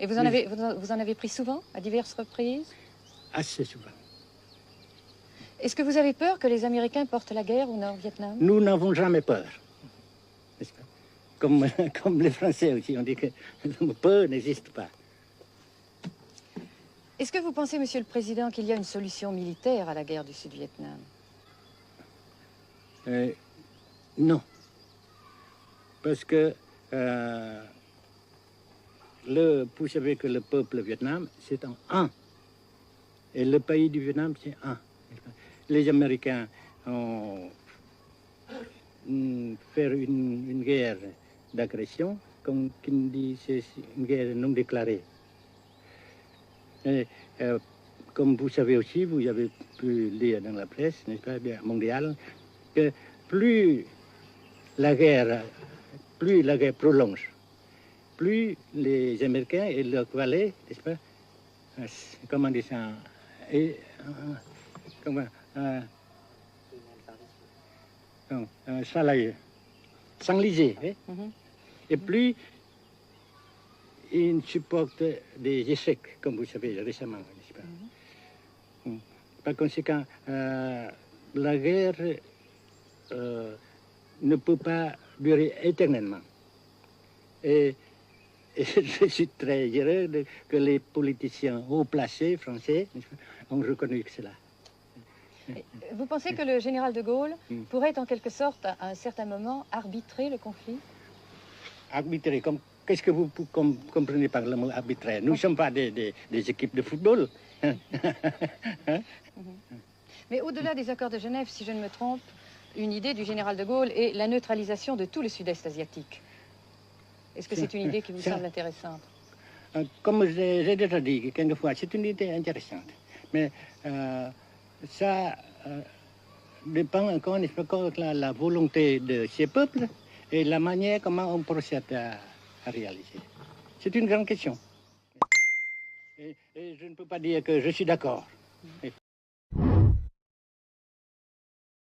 Et vous en avez pris souvent, à diverses reprises? Assez souvent. Est-ce que vous avez peur que les Américains portent la guerre au Nord-Vietnam? Nous n'avons jamais peur. N'est-ce pas? Comme les Français aussi, on dit que peur n'existe pas. Est-ce que vous pensez, Monsieur le Président, qu'il y a une solution militaire à la guerre du Sud-Vietnam? Non. Parce que vous savez que le peuple vietnam, c'est un. Et le pays du Vietnam, c'est un. Les Américains ont fait une guerre d'agression, comme qui dit, c'est une guerre non déclarée. Et, comme vous savez aussi, vous avez pu lire dans la presse, n'est-ce pas, mondiale, que plus la guerre prolonge, plus les Américains et leurs valets, n'est-ce pas, comment dire ça, s'enliser, et plus ils supportent des échecs, comme vous savez récemment, n'est-ce pas? Par conséquent, la guerre ne peut pas durer éternellement. Et je suis très heureux que les politiciens haut placés français ont reconnu cela. Vous pensez que le général de Gaulle pourrait en quelque sorte, à un certain moment, arbitrer le conflit? Arbitrer, qu'est-ce que vous comprenez par le mot arbitraire? Nous ne sommes pas des équipes de football. Mais au-delà des accords de Genève, si je ne me trompe, une idée du général de Gaulle est la neutralisation de tout le sud-est asiatique. Est-ce que c'est une idée qui vous semble intéressante? Comme j'ai déjà dit quelquefois, c'est une idée intéressante. Mais ça dépend encore de la volonté de ces peuples et la manière comment on procède à réaliser. C'est une grande question. Et je ne peux pas dire que je suis d'accord.